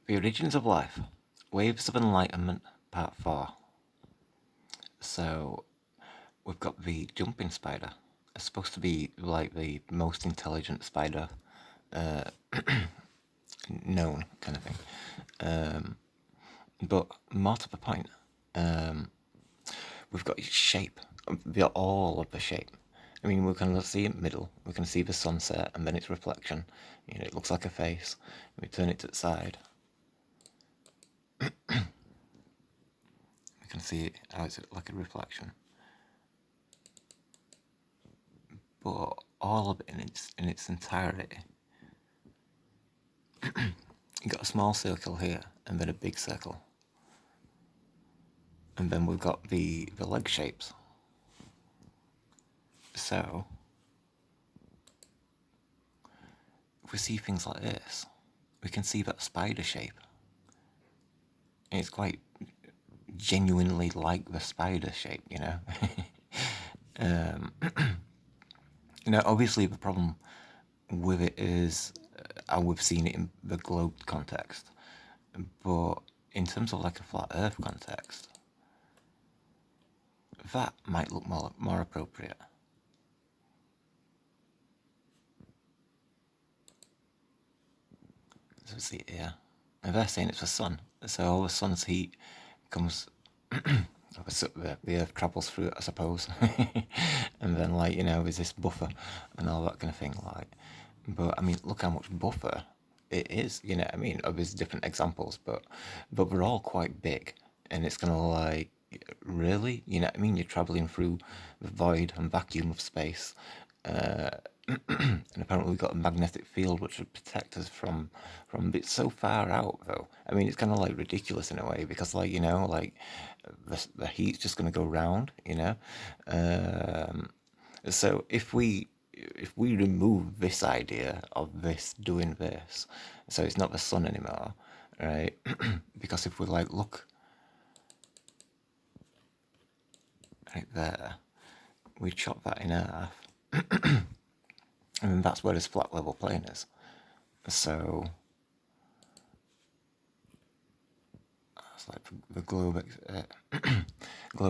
The Origins of Life, Waves of Enlightenment, Part 4. So, we've got the jumping spider. It's supposed to be like the most intelligent spider known, kind of thing. But more to the point, we've got shape, all of the shape. I mean, we can see it middle, we can see the sunset and then its reflection. You know, it looks like a face. We turn it to the side. We can see it how it's like a reflection. But all of it in its entirety. You got a small circle here, and then a big circle. And then we've got the leg shapes. So, if we see things like this, we can see that spider shape. And it's quite genuinely like the spider shape, you know? You know, obviously the problem with it is how we've seen it in the globe context. But in terms of like a flat earth context, that might look more appropriate. So see it here. And they're saying it's the sun. So all the sun's heat comes the earth travels through it, I suppose. And then, like, you know, there's this buffer and all that kind of thing, like. But I mean, look how much buffer it is, you know. I mean, there's different examples, but we're all quite big, and it's gonna, like, really, you know what I mean? You're traveling through the void and vacuum of space. And apparently we've got a magnetic field which would protect us from it's so far out, though. I mean, it's kind of like ridiculous in a way, because, like, you know, like the heat's just going to go round, you know. So if we remove this idea of this doing this, so it's not the sun anymore, right? Because if we, like, look right there, we chop that in half. And that's where this flat level plane is. So it's like the globe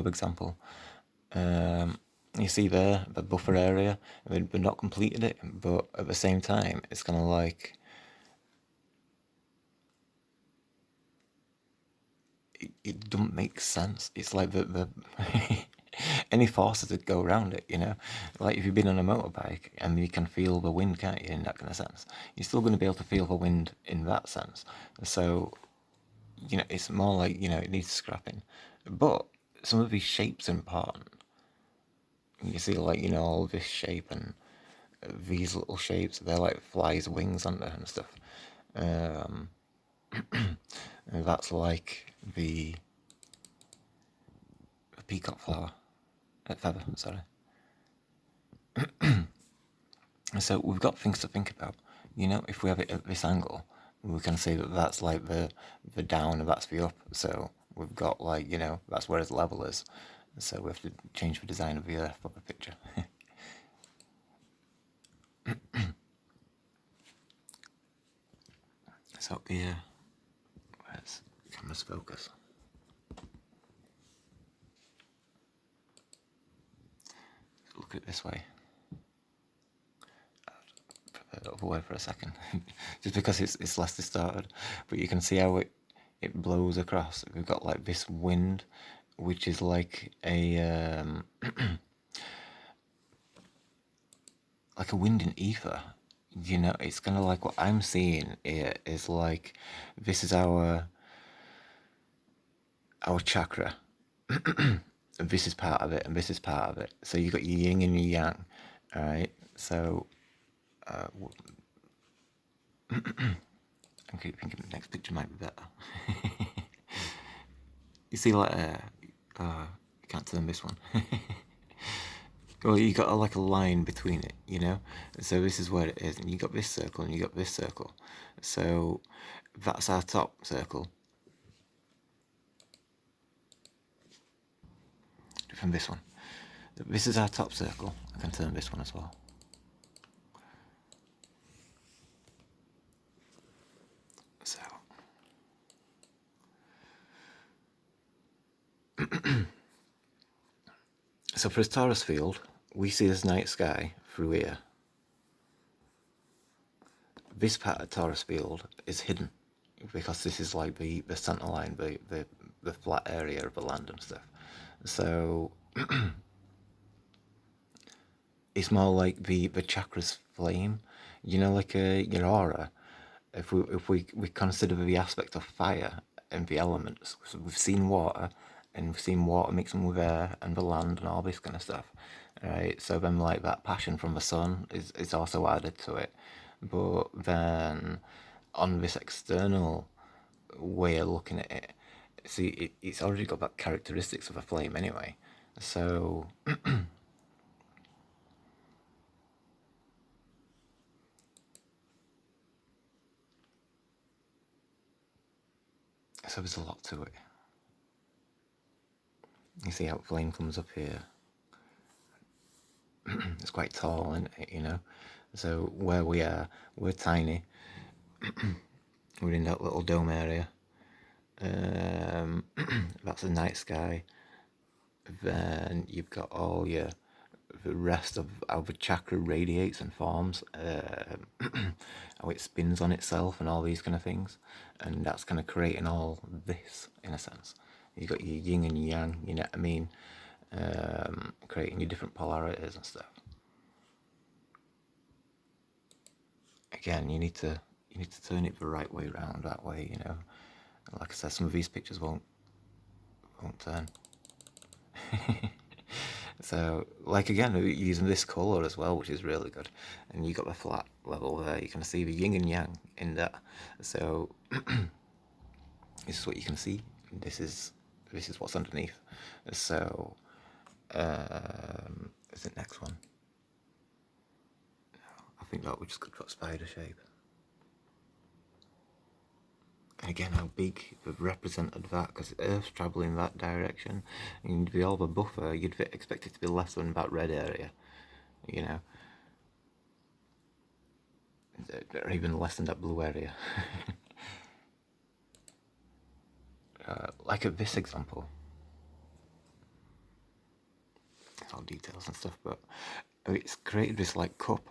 example. You see there the buffer area. We've not completed it, but at the same time, it's kind of like it doesn't make sense. It's like the any forces that go around it, you know. Like if you've been on a motorbike and you can feel the wind, can't you, in that kind of sense? You're still going to be able to feel the wind in that sense. So, you know, it's more like, you know, it needs scrapping. But some of these shapes are important. You see, like, you know, all this shape and these little shapes, they're like flies' wings, aren't they, and stuff. And that's like the peacock flower, feather, sorry. So we've got things to think about. You know, if we have it at this angle, we can say that that's like the down and that's the up. So we've got, like, you know, that's where its level is. So we have to change the design of the earth for the picture. So here, where's the camera's focus? Look at it this way. Put it away for a second, just because it's less distorted. But you can see how it blows across. We've got like this wind, which is like a like a wind in ether. You know, it's kind of like what I'm seeing here is like this is our chakra. And this is part of it, and this is part of it. So you got your yin and your yang, all right? So I keep thinking the next picture might be better. You see, like, you can't turn this one. Well, you got like a line between it, you know. So this is where it is, and you got this circle, and you got this circle. So that's our top circle. From this one, this is our top circle. I can turn this one as well. So So for his Taurus field, we see this night sky through here. This part of Taurus field is hidden because this is like the center line, the flat area of the land and stuff. So it's more like the chakras flame, you know, like your aura. If we consider the aspect of fire and the elements, so we've seen water, and we've seen water mixing with air and the land and all this kind of stuff, right? So then like that passion from the sun is also added to it, but then on this external way of looking at it, see it's already got that characteristics of a flame anyway. So so there's a lot to it. You see how flame comes up here. It's quite tall, isn't it, you know? So where we are, we're tiny. We're in that little dome area. That's the night sky. Then you've got all your the rest of how the chakra radiates and forms, how it spins on itself and all these kind of things, and that's kind of creating all this in a sense. You've got your yin and yang, you know what I mean, creating your different polarities and stuff. Again, you need to turn it the right way around. That way, you know. Like I said, some of these pictures won't turn. So, like again, using this colour as well, which is really good. And you got the flat level there. You can see the yin and yang in that. So this is what you can see. This is what's underneath. So is the next one? I think that we just got spider shape. And again, how big they've represented that, because Earth's travelling that direction, and with all the buffer, you'd expect it to be less than that red area, you know, or even less than that blue area. Like at this example, it's all details and stuff, but it's created this like cup.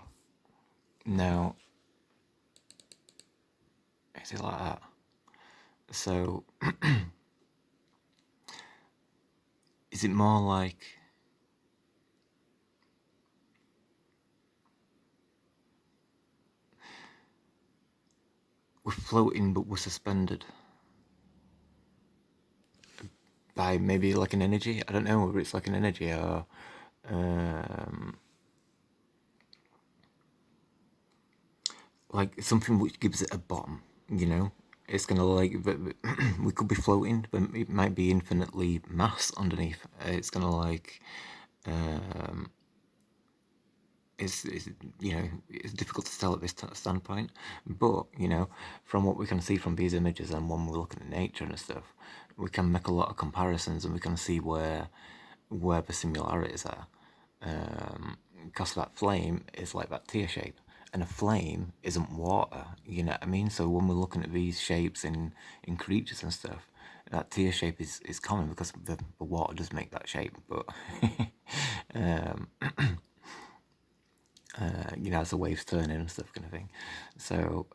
Now, is it like that? So, is it more like we're floating but we're suspended by maybe like an energy? I don't know whether it's like an energy or like something which gives it a bottom, you know? It's gonna like, we could be floating, but it might be infinitely mass underneath. It's gonna like, it's you know, it's difficult to tell at this standpoint, but you know, from what we can see from these images and when we're looking at nature and stuff, we can make a lot of comparisons and we can see where the similarities are. Because that flame is like that tear shape, and a flame isn't water, you know what I mean? So when we're looking at these shapes in creatures and stuff, that tear shape is common because the water does make that shape, but you know, as the waves turning and stuff kind of thing. So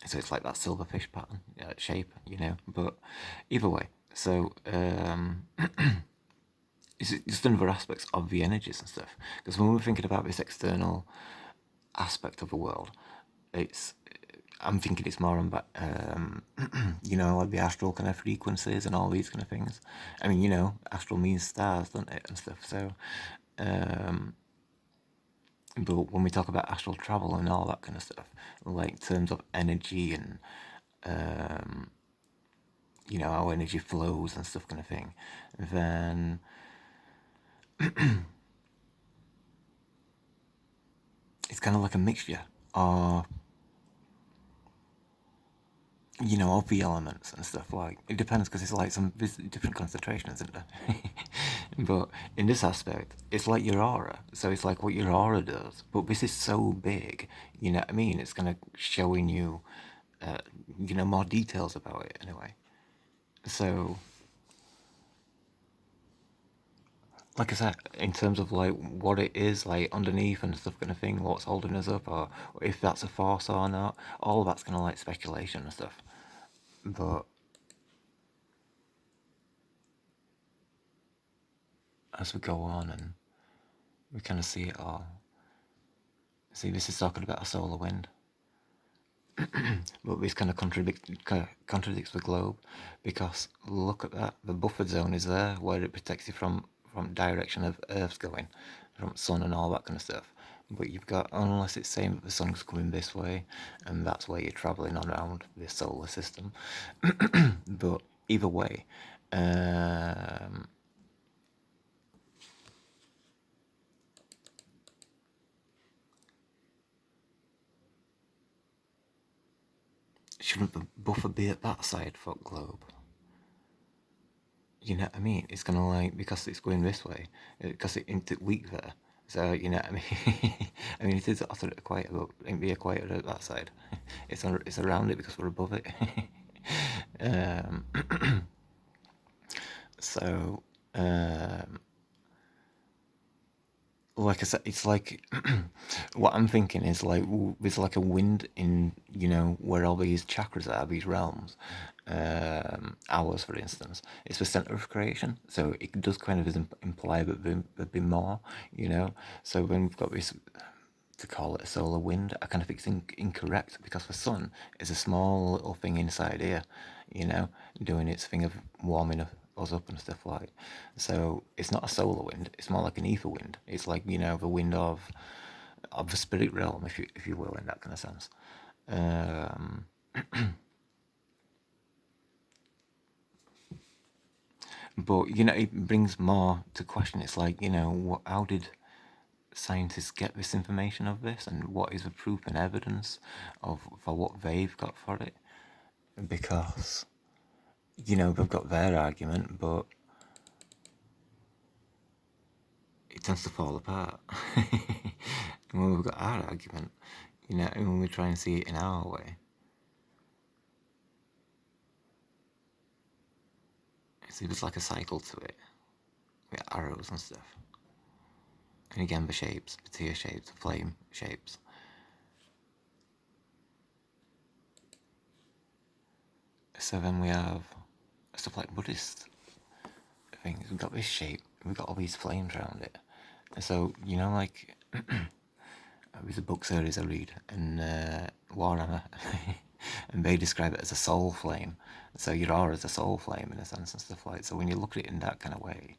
so it's like that silverfish pattern shape, you know, but either way, so it's just another aspects of the energies and stuff, because when we're thinking about this external aspect of the world, I'm thinking it's more about you know, like the astral kind of frequencies and all these kind of things. I mean, you know, astral means stars, doesn't it, and stuff. So but when we talk about astral travel and all that kind of stuff, like in terms of energy and you know, how energy flows and stuff kind of thing, then it's kind of like a mixture of, you know, of the elements and stuff. Like, it depends, because it's like some different concentrations, isn't there? But in this aspect, it's like your aura. So it's like what your aura does. But this is so big, you know what I mean? It's kind of showing you, you know, more details about it anyway. So like I said, in terms of like what it is like underneath and stuff kind of thing, what's holding us up, or if that's a force or not, all of that's kind of like speculation and stuff. But as we go on and we kind of see it all, see, this is talking about a solar wind, but this kind of contradicts the globe, because look at that, the buffer zone is there where it protects you from direction of Earth's going, from sun and all that kind of stuff. But you've got, unless it's saying that the sun's coming this way, and that's where you're travelling around this solar system. But either way, shouldn't the buffer be at that side for globe? You know what I mean? It's gonna like, because it's going this way, because it's weak there. So you know what I mean. I mean, it is also quite a it be quieter at that side. It's around it because we're above it. um, so like I said, it's like what I'm thinking is like there's like a wind in, you know, where all these chakras are, these realms. Ours, for instance, it's the center of creation, so it does kind of imply that there'd be more, you know. So when we've got this, to call it a solar wind, I kind of think it's incorrect, because the sun is a small little thing inside here, you know, doing its thing of warming us up and stuff like. So it's not a solar wind; it's more like an ether wind. It's like, you know, the wind of the spirit realm, if you will, in that kind of sense. Um, but you know, it brings more to question. It's like, you know, how did scientists get this information of this, and what is the proof and evidence of for what they've got for it? Because, you know, they've got their argument, but it tends to fall apart. And when we've got our argument, you know, and when we try and see it in our way, it's like a cycle to it, with arrows and stuff. And again, the shapes, the tear shapes, the flame shapes. So then we have stuff like Buddhist things. We've got this shape, we've got all these flames around it. And so, you know, like, there's a book series I read, and Warhammer, and they describe it as a soul flame. So your aura is a soul flame in a sense and stuff like that. So when you look at it in that kind of way,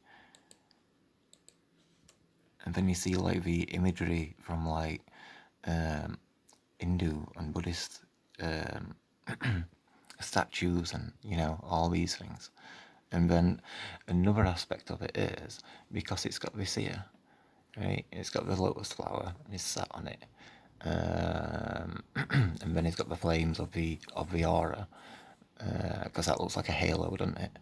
and then you see like the imagery from like Hindu and Buddhist statues, and, you know, all these things. And then another aspect of it is, because it's got this here, right? It's got the lotus flower and it's sat on it, and then it's got the flames of the aura, because that looks like a halo, doesn't it?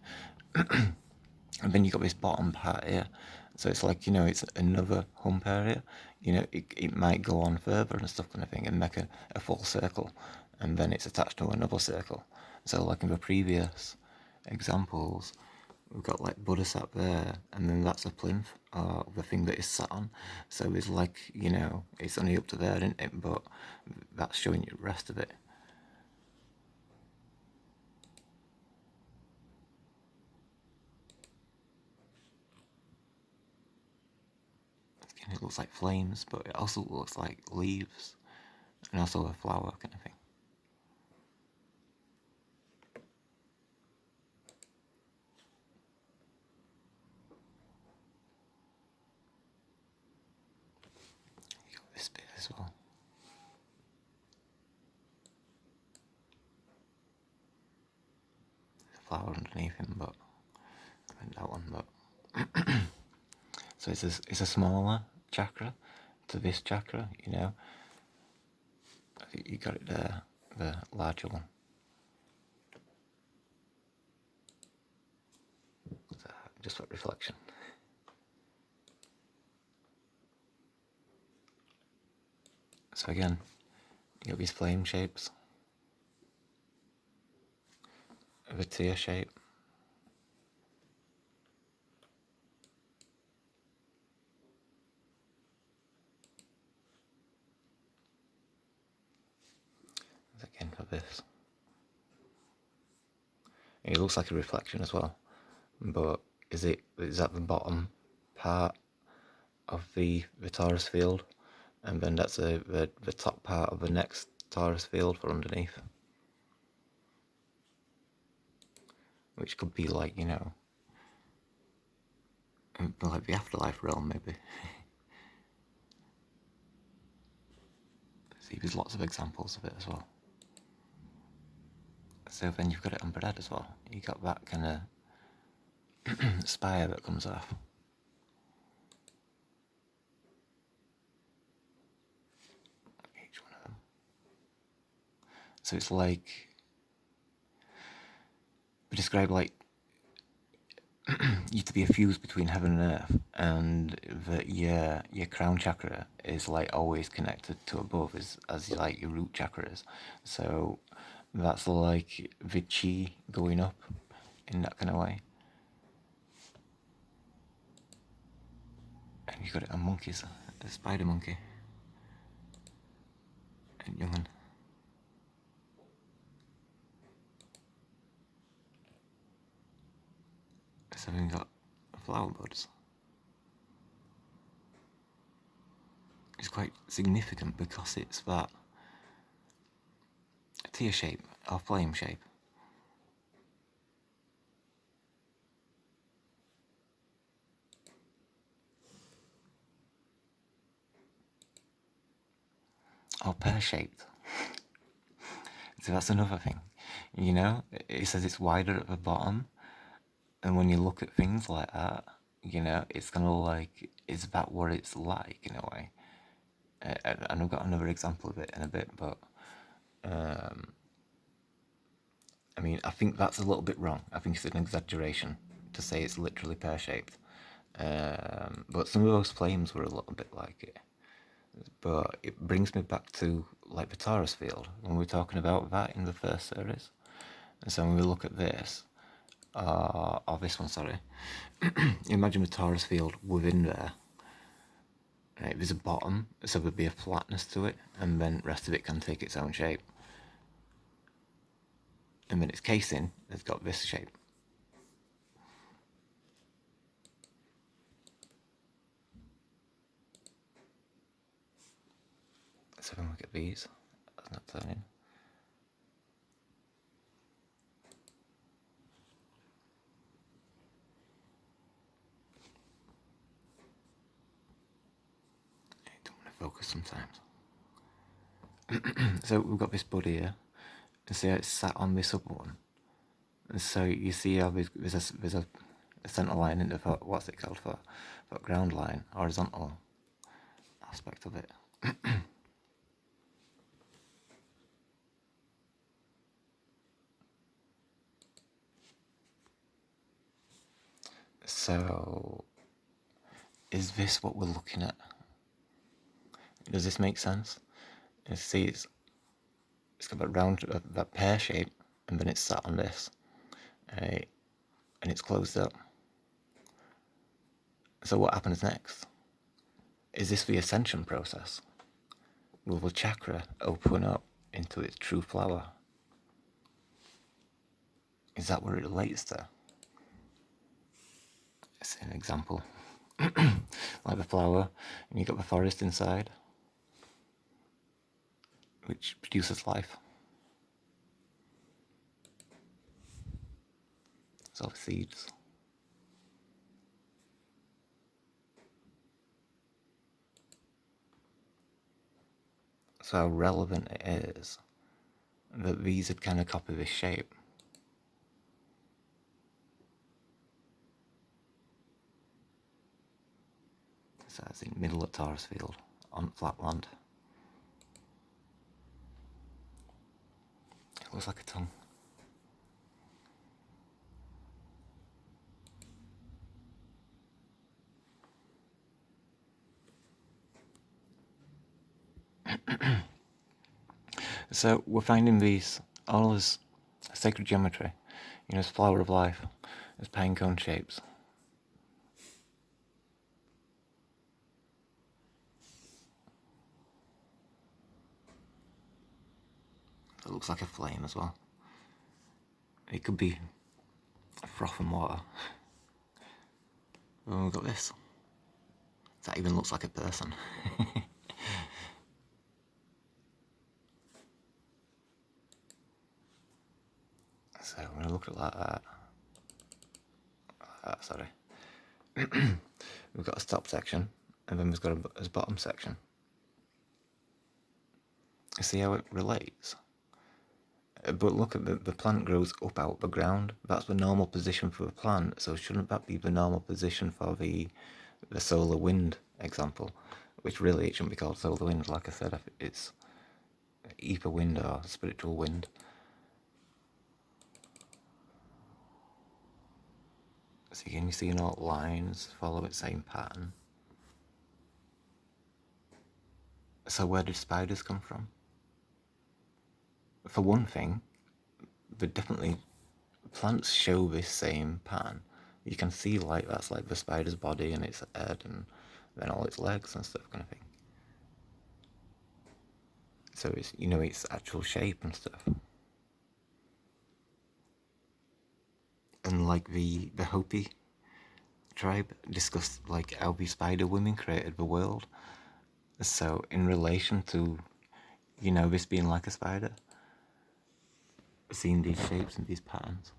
And then you got this bottom part here, so it's like, you know, it's another hump area. You know, it might go on further and stuff kind of thing, and make a full circle, and then it's attached to another circle. So like in the previous examples, we've got like Buddha sat there, and then that's a plinth, the thing that is sat on. So it's like, you know, it's only up to there, isn't it? But that's showing you the rest of it. Again, it looks like flames, but it also looks like leaves, and also a flower kind of thing. You got this bit as well. There's a flower underneath him, but I meant that one. But so it's a smaller chakra to this chakra, you know. I think you got it there, the larger one. Just for reflection. So again, you got these flame shapes, the tear shape, this. It looks like a reflection as well, but is that the bottom part of the torus field, and then that's the top part of the next torus field for underneath, which could be like, you know, like the afterlife realm maybe. See, there's lots of examples of it as well. So then you've got it on bread as well. You got that kind of spire that comes off. Each one of them. So it's like, we describe like you to be a fuse between heaven and earth, and that your crown chakra is like always connected to above as like your root chakra is. So that's like the chi going up in that kind of way. And you got it on monkeys, a spider monkey and young'un. So we've got flower buds. It's quite significant because it's that tear shape or flame shape. Or pear shaped. So that's another thing. You know, it says it's wider at the bottom, and when you look at things like that, you know, it's kind of like, is that what it's like in a way? And I've got another example of it in a bit, but I mean, I think that's a little bit wrong. I think it's an exaggeration to say it's literally pear-shaped. But some of those flames were a little bit like it. But it brings me back to like the torus field when we were talking about that in the first series. And so when we look at this, or this one, sorry, imagine the torus field within there. Right, there's a bottom, so there'd be a flatness to it, and then the rest of it can take its own shape. And then its casing has got this shape. So then we get these, that's not turning. I don't want to focus sometimes. So we've got this bud here, and see how it's sat on this upper one. And so you see how there's a centre line into what's it called for ground line, horizontal aspect of it. So is this what we're looking at? Does this make sense? You see, it's got that round, that pear shape, and then it's sat on this, and it's closed up. So what happens next? Is this the ascension process? Will the chakra open up into its true flower? Is that what it relates to? It's an example. Like the flower, and you've got the forest inside, which produces life. It's all the seeds. So how relevant it is that these had kind of copy this shape. So it's in the middle of Taurus field, on flat land. It looks like a tongue. So we're finding these all as sacred geometry, you know, as flower of life, as pine cone shapes. that looks like a flame as well. It could be froth and water. Oh, we've got this. That even looks like a person. So I'm going to look at it like that. Sorry. We've got a top section, and then we've got a bottom section. See how it relates? But look at the plant grows up out the ground. That's the normal position for the plant. So shouldn't that be the normal position for the solar wind example? Which really it shouldn't be called solar wind. Like I said, it's ether wind or spiritual wind. So again, you see all lines follow its same pattern. So where did spiders come from? For one thing, but definitely plants show this same pattern. You can see like that's like the spider's body and its head and then all its legs and stuff kind of thing. So it's, you know, its actual shape and stuff. And like the Hopi tribe discussed like how the spider women created the world. So in relation to, you know, this being like a spider, seeing these shapes and these patterns.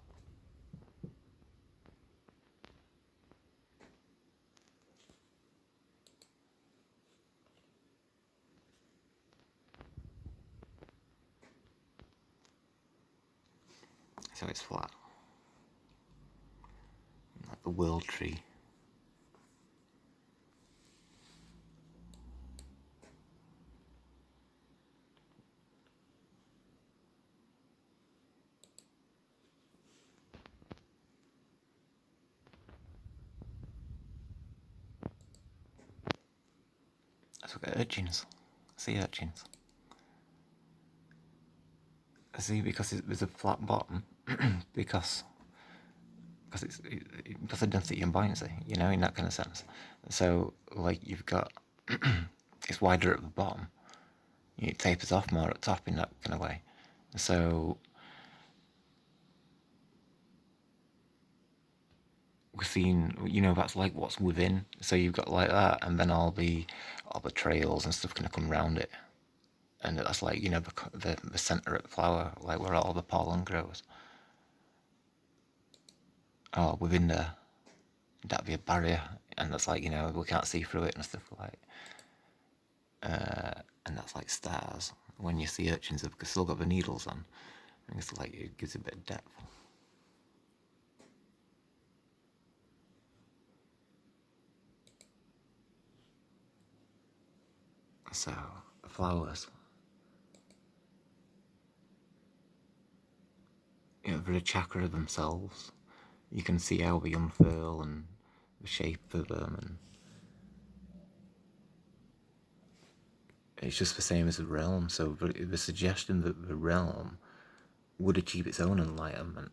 So it's flat. Like the world tree. So we've got urchins. Sea urchins. See, because there's a flat bottom, because it's because of density and buoyancy, you know, in that kind of sense. So like you've got it's wider at the bottom, it tapers off more at the top in that kind of way. So we're seeing, you know, that's like what's within. So you've got like that, and then all the trails and stuff gonna come around it, and that's like, you know, the center of the flower, like where all the pollen grows. Oh, within there, that'd be a barrier, and that's like, you know, we can't see through it and stuff like. And that's like stars. When you see urchins, have still got the needles on, and it's like it gives a bit of depth. So flowers, you know, they're a chakra themselves. You can see how they unfurl and the shape of them, and it's just the same as the realm. So the suggestion that the realm would achieve its own enlightenment.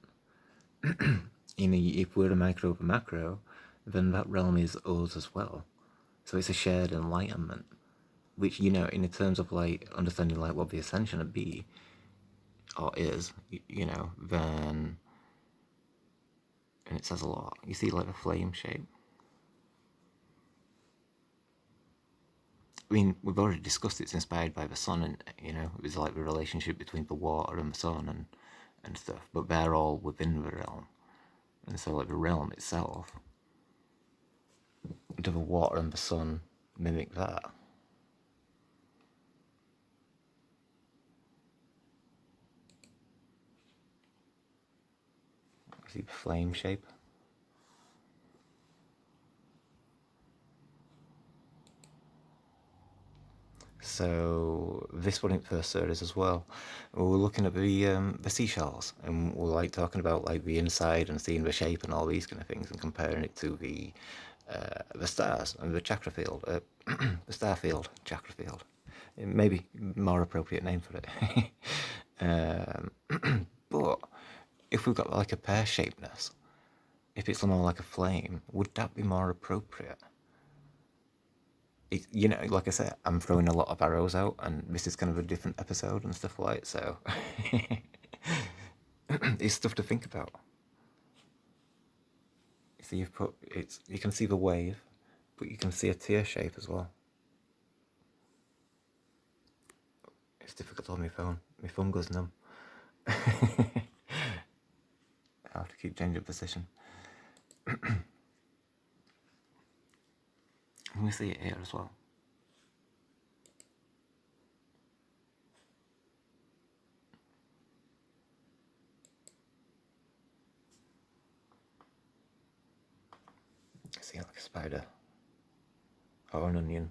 You know, if we're a micro of a macro, then that realm is us as well. So it's a shared enlightenment, which, you know, in terms of like understanding like what the ascension would be or is, you know, then, and it says a lot. You see like the flame shape. I mean, we've already discussed it's inspired by the sun, and, you know, it was like the relationship between the water and the sun and stuff, but they're all within the realm. And so like the realm itself, do the water and the sun mimic that? See the flame shape? So this one in first series as well. We were looking at the seashells, and we're like talking about like the inside and seeing the shape and all these kind of things, and comparing it to the stars and the chakra field, the star field, chakra field. Maybe more appropriate name for it. But if we've got like a pear shapedness, if it's more like a flame, would that be more appropriate? you know, like I said, I'm throwing a lot of arrows out, and this is kind of a different episode and stuff like so. It's stuff to think about. So you've put it's you can see the wave, but you can see a tear shape as well. It's difficult on my phone. My phone goes numb. I have to keep changing position. Can we see it here as well? See it like a spider or an onion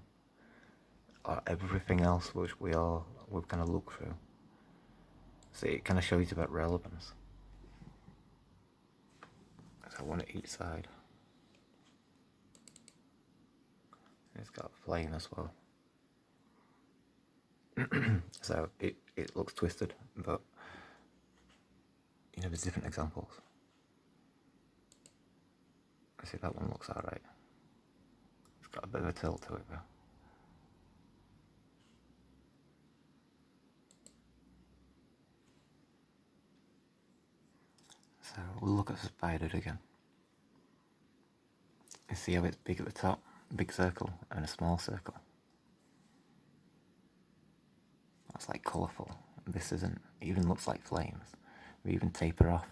or everything else which we've kind of looked through. So it kind of shows you about relevance. So one at each side. It's got flame as well. So it looks twisted, but you know, there's different examples. I see that one looks alright. It's got a bit of a tilt to it though. So we'll look at the spider again. You see how it's big at the top, big circle, and a small circle. That's like colourful. This isn't. It even looks like flames. We even taper off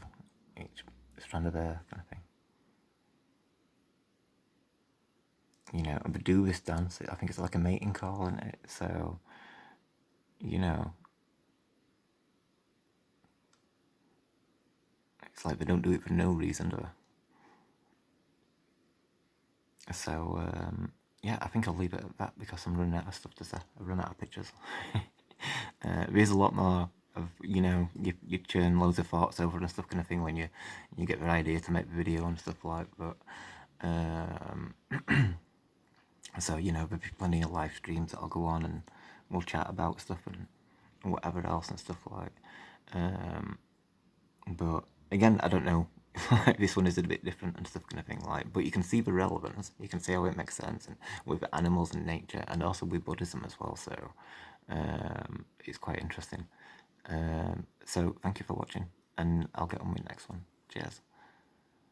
each strand of hair, kind of thing. You know, but do this dance. I think it's like a mating call, isn't it? So, you know, it's like they don't do it for no reason, do they? So, yeah, I think I'll leave it at that because I'm running out of stuff to say. I've run out of pictures. There's a lot more of, you know, you churn loads of thoughts over and stuff kind of thing when you get the idea to make the video and stuff like. But so you know, there'll be plenty of live streams that'll go on and we'll chat about stuff and whatever else and stuff like. But again, I don't know. This one is a bit different and stuff kind of thing like. But you can see the relevance. You can see how it makes sense, and with animals and nature, and also with Buddhism as well. So it's quite interesting. So thank you for watching, and I'll get on with the next one. Cheers.